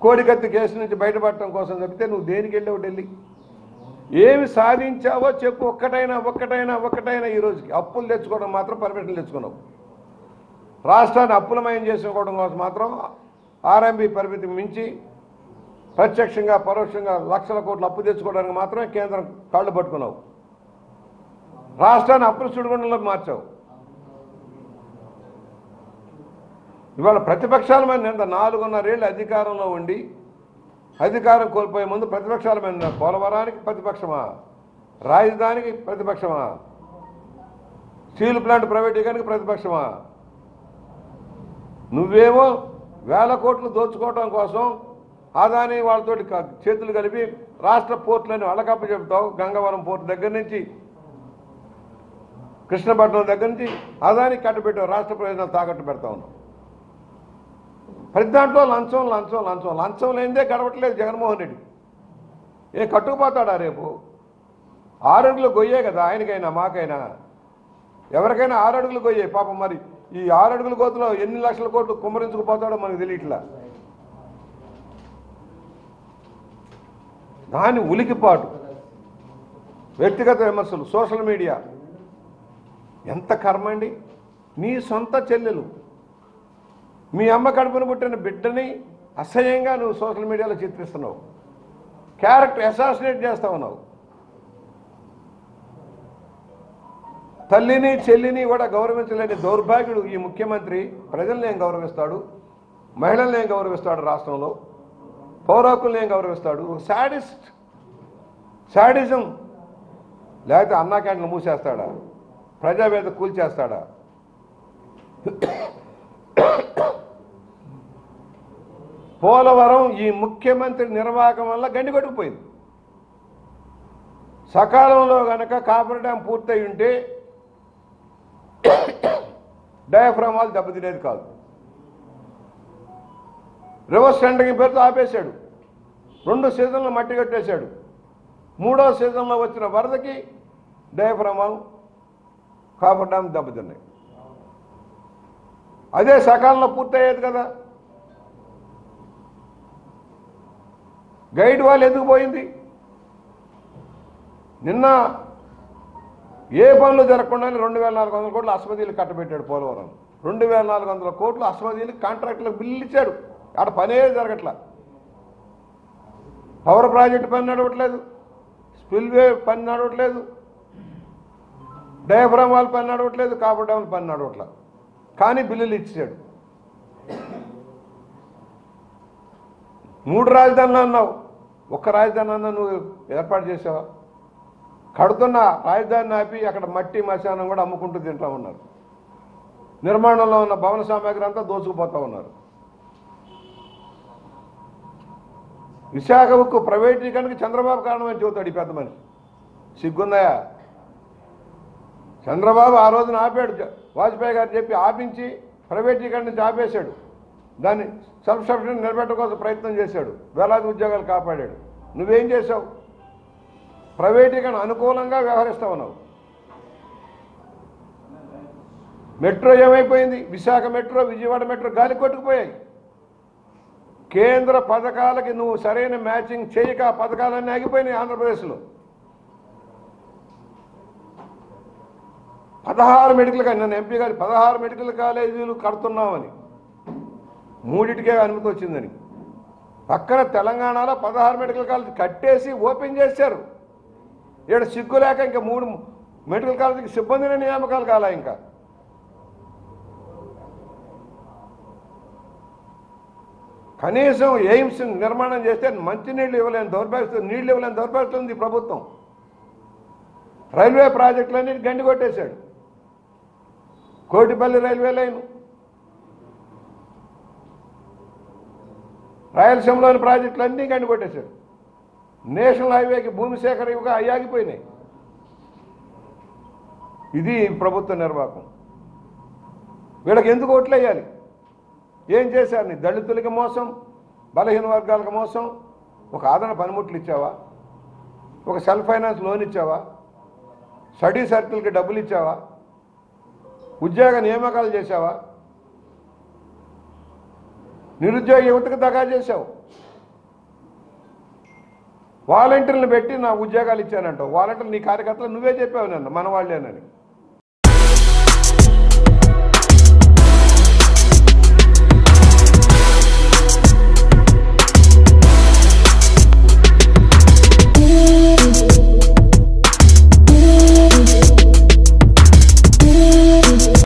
కోడికత్తి case నుంచి బయటపడటం కోసం చెప్తే నువ్వు దేనికి వెళ్ళావు ఢిల్లీ? ఏమి సాధించావో చెప్పు. ఒక్కటైనా ఈ రోజుకి అప్పులు తెచ్చుకోవడం మాత్రం పర్మిషన్ తెచ్చుకున్నావు. రాష్ట్రాన్ని అప్పులమయం చేసుకోవడం కోసం మాత్రం ఆర్ఎంబీ పరిమితి మించి ప్రత్యక్షంగా పరోక్షంగా లక్షల కోట్లు అప్పు తెచ్చుకోవడానికి మాత్రమే కేంద్రం కాళ్ళు పట్టుకున్నావు. రాష్ట్రాన్ని అప్పుల సుడిగుండంలోకి మార్చావు. ఇవాళ ప్రతిపక్షాల మీద నిన్న 4.5 ఏళ్ళు అధికారంలో ఉండి అధికారం కోల్పోయే ముందు ప్రతిపక్షాల మీద పోలవరానికి ప్రతిపక్షమా, రాజధానికి ప్రతిపక్షమా, స్టీల్ ప్లాంట్ ప్రైవేటీకరణకి ప్రతిపక్షమా? నువ్వేమో వేల కోట్లు దోచుకోవడం కోసం అదాని వాళ్ళతోటి చేతులు కలిపి రాష్ట్ర పోర్టులని అలకప్ప చెబుతావు. గంగవరం పోర్టు దగ్గర నుంచి కృష్ణపట్నం దగ్గర నుంచి అదానికి కట్టబెట్టావు. రాష్ట్ర ప్రయోజనాలు తాకట్టు పెడతా ఉన్నావు. ప్రతి దాంట్లో లంచం లేనిదే గడవట్లేదు జగన్మోహన్ రెడ్డి. కట్టుకుపోతాడా రేపు? 6 అడుగులు గొయ్యే కదా ఆయనకైనా మాకైనా ఎవరికైనా 6 అడుగులు గొయ్యే. పాపం మరి ఈ 6 అడుగుల గోతులో ఎన్ని లక్షల కోట్లు కుమ్మరించుకుపోతాడో మనకు తెలియట్లా. దాని ఉలికిపాటు, వ్యక్తిగత విమర్శలు, సోషల్ మీడియా. ఎంత కర్మ అండి! నీ సొంత చెల్లెలు, మీ అమ్మ కడుపును పుట్టిన బిడ్డని అసహ్యంగా నువ్వు సోషల్ మీడియాలో చిత్రిస్తున్నావు. క్యారెక్టర్ అసాసినేట్ చేస్తా ఉన్నావు. తల్లిని చెల్లిని కూడా గౌరవించలేని దౌర్భాగ్యుడు ఈ ముఖ్యమంత్రి. ప్రజల్ని ఏం గౌరవిస్తాడు? మహిళల్ని ఏం గౌరవిస్తాడు? రాష్ట్రంలో పౌరాకుల్ని ఏం గౌరవిస్తాడు? శాడిజం. లేకపోతే అన్నా క్యాంటీన్లు మూసేస్తాడా? ప్రజావేద కూల్చేస్తాడా? పోలవరం ఈ ముఖ్యమంత్రి నిర్వాహకం వల్ల గండికొట్టుకుపోయింది. సకాలంలో గనక కాపర్ డ్యాం పూర్తయి ఉంటే డయాఫ్రామ్ వాల్ దెబ్బతినేది కాదు. రివర్స్ టెండరింగ్ పేరుతో ఆపేశాడు. 2 సీజన్లు మట్టి కట్టేశాడు. 3వ సీజన్లో వచ్చిన వరదకి డయాఫ్రామ్ వాల్ కాపర్ డ్యాం దెబ్బతిన్నాయి. అదే సకాలంలో పూర్తయ్యేది కదా. గైడ్ వాల్ ఎందుకు పోయింది? నిన్న ఏ పనులు జరగకుండానే 2,400 కోట్లు అస్మదీలు కట్టబెట్టాడు పోలవరం. 2,400 కోట్లు అస్మదీలు కాంట్రాక్టులకు బిల్లు ఇచ్చాడు. అక్కడ పనే జరగట్లా. పవర్ ప్రాజెక్టు పని నడవట్లేదు, స్పిల్వే పని నడవట్లేదు, డయాఫ్రామ్ వాల్ పని నడవట్లేదు, కాపర్ డ్యామ్ పని నడవట్లేదు. కానీ బిల్లులు ఇచ్చాడు. 3 రాజధానులు అన్నావు. ఒక్క రాజధాని అన్నా నువ్వు ఏర్పాటు చేసావా? కడుతున్న రాజధానిని ఆపి అక్కడ మట్టి మశానం కూడా అమ్ముకుంటూ తింటా ఉన్నారు. నిర్మాణంలో ఉన్న భవన సామాగ్రి అంతా దోచుకుపోతా ఉన్నారు. విశాఖ ఉక్కు ప్రైవేటీకరణకి చంద్రబాబు కారణమని చెబుతాడు ఈ పెద్ద మనిషి. సిగ్గుందయా? చంద్రబాబు ఆ రోజున ఆపాడు. వాజ్పేయి గారు చెప్పి ఆపించి ప్రైవేటీకరణ నుంచి ఆపేశాడు. దాన్ని సెల్ఫ్ సఫిషియెంట్ నిలబెట్టడం కోసం ప్రయత్నం చేశాడు. వేలాది ఉద్యోగాలు కాపాడాడు. నువ్వేం చేశావు? ప్రైవేటీకరణ అనుకూలంగా వ్యవహరిస్తా ఉన్నావు. మెట్రో ఏమైపోయింది? విశాఖ మెట్రో, విజయవాడ మెట్రో గాలి కొట్టుకుపోయాయి. కేంద్ర పథకాలకి నువ్వు సరైన మ్యాచింగ్ చేయక పథకాలన్నీ ఆగిపోయినాయి ఆంధ్రప్రదేశ్లో. 16 మెడికల్ కాలేజీ, నన్ను ఎంపీ గారు 16 మెడికల్ కాలేజీలు కడుతున్నామని, 3టికే అనుమతి వచ్చిందని. పక్కన తెలంగాణలో 16 మెడికల్ కాలేజీ కట్టేసి ఓపెన్ చేశారు. ఇక్కడ సిగ్గు లేక ఇంకా 3 మెడికల్ కాలేజీకి సిబ్బందిని నియామకాలు కాలా. ఇంకా కనీసం ఎయిమ్స్ నిర్మాణం చేస్తే మంచినీళ్ళు ఇవ్వలేని దౌర్భాగ్యం, నీళ్లు ఇవ్వలేని దౌర్భాగ్యం ఉంది ప్రభుత్వం. రైల్వే ప్రాజెక్టులన్నీ గండి కొట్టేశాడు. కోటిపల్లి రైల్వే లైన్, రాయలసీమలోని ప్రాజెక్టులన్నీ గండి కొట్టేశాడు. నేషనల్ హైవేకి భూమి సేకరణగా ఆగిపోయినాయి. ఇది ప్రభుత్వ నిర్వాహకం. వీళ్ళకి ఎందుకు ఓట్లు వేయాలి? ఏం చేశారు? నీ దళితులకి మోసం, బలహీన వర్గాలకు మోసం. ఒక ఆదరణ పనిముట్లు ఇచ్చావా? ఒక సెల్ఫ్ ఫైనాన్స్ లోన్ ఇచ్చావా? స్టడీ సర్కిల్కి డబ్బులు ఇచ్చావా? ఉద్యోగ నియామకాలు చేశావా? నిరుద్యోగ యువతకు దగా చేశావు. వాలంటీర్లను పెట్టి నా ఉద్యోగాలు ఇచ్చానంటావు. వాలంటీర్లు నీ కార్యకర్తలు నువ్వే చెప్పావు నన్ను మన వాళ్ళేనని.